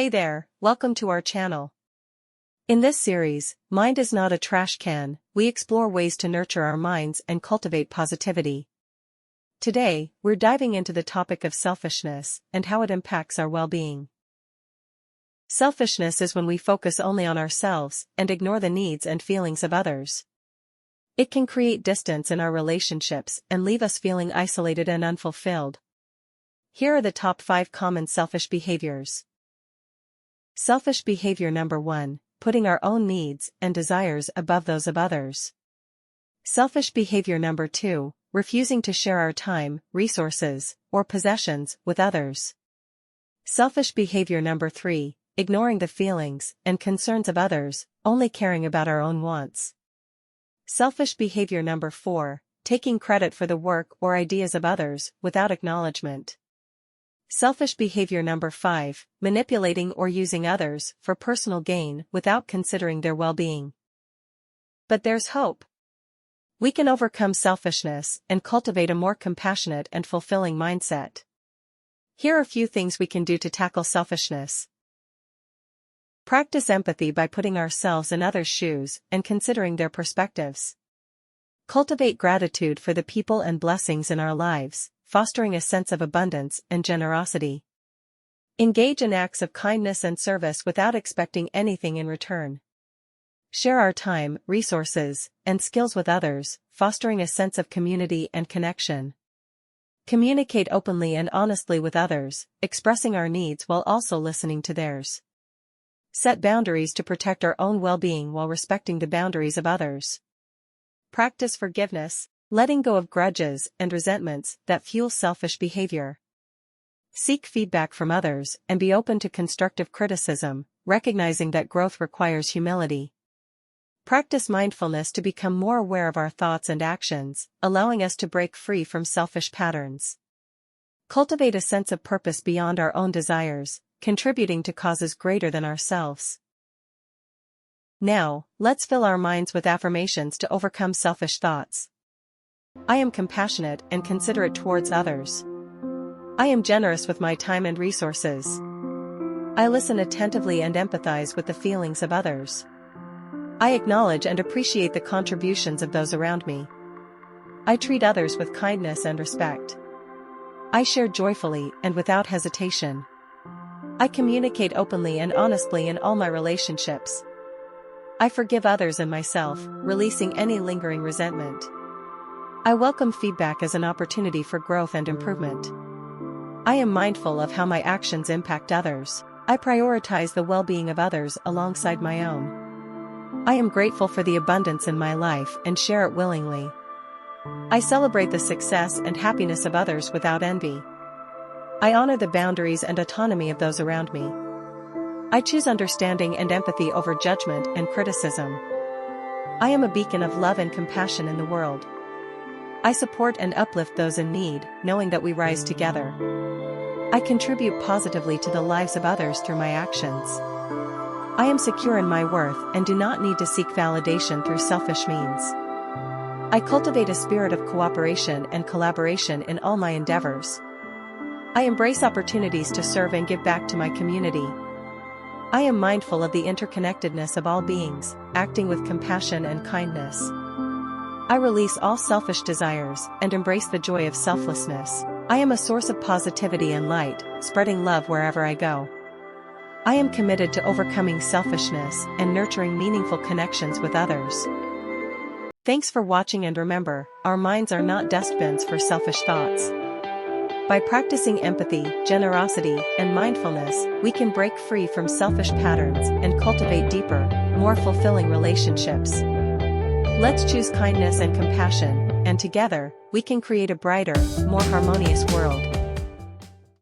Hey there, welcome to our channel. In this series, Mind is Not a Trash Can, we explore ways to nurture our minds and cultivate positivity. Today, we're diving into the topic of selfishness and how it impacts our well-being. Selfishness is when we focus only on ourselves and ignore the needs and feelings of others. It can create distance in our relationships and leave us feeling isolated and unfulfilled. Here are the top 5 common selfish behaviors. Selfish behavior number 1, putting our own needs and desires above those of others. Selfish behavior number 2, refusing to share our time, resources, or possessions with others. Selfish behavior number 3, ignoring the feelings and concerns of others, only caring about our own wants. Selfish behavior number 4, taking credit for the work or ideas of others without acknowledgement. Selfish behavior number 5, manipulating or using others for personal gain without considering their well-being. But there's hope. We can overcome selfishness and cultivate a more compassionate and fulfilling mindset. Here are a few things we can do to tackle selfishness. Practice empathy by putting ourselves in others' shoes and considering their perspectives. Cultivate gratitude for the people and blessings in our lives, fostering a sense of abundance and generosity. Engage in acts of kindness and service without expecting anything in return. Share our time, resources, and skills with others, fostering a sense of community and connection. Communicate openly and honestly with others, expressing our needs while also listening to theirs. Set boundaries to protect our own well-being while respecting the boundaries of others. Practice forgiveness, letting go of grudges and resentments that fuel selfish behavior. Seek feedback from others and be open to constructive criticism, recognizing that growth requires humility. Practice mindfulness to become more aware of our thoughts and actions, allowing us to break free from selfish patterns. Cultivate a sense of purpose beyond our own desires, contributing to causes greater than ourselves. Now, let's fill our minds with affirmations to overcome selfish thoughts. I am compassionate and considerate towards others. I am generous with my time and resources. I listen attentively and empathize with the feelings of others. I acknowledge and appreciate the contributions of those around me. I treat others with kindness and respect. I share joyfully and without hesitation. I communicate openly and honestly in all my relationships. I forgive others and myself, releasing any lingering resentment. I welcome feedback as an opportunity for growth and improvement. I am mindful of how my actions impact others. I prioritize the well-being of others alongside my own. I am grateful for the abundance in my life and share it willingly. I celebrate the success and happiness of others without envy. I honor the boundaries and autonomy of those around me. I choose understanding and empathy over judgment and criticism. I am a beacon of love and compassion in the world. I support and uplift those in need, knowing that we rise together. I contribute positively to the lives of others through my actions. I am secure in my worth and do not need to seek validation through selfish means. I cultivate a spirit of cooperation and collaboration in all my endeavors. I embrace opportunities to serve and give back to my community. I am mindful of the interconnectedness of all beings, acting with compassion and kindness. I release all selfish desires and embrace the joy of selflessness. I am a source of positivity and light, spreading love wherever I go. I am committed to overcoming selfishness and nurturing meaningful connections with others. Thanks for watching, and remember, our minds are not dustbins for selfish thoughts. By practicing empathy, generosity, and mindfulness, we can break free from selfish patterns and cultivate deeper, more fulfilling relationships. Let's choose kindness and compassion, and together, we can create a brighter, more harmonious world.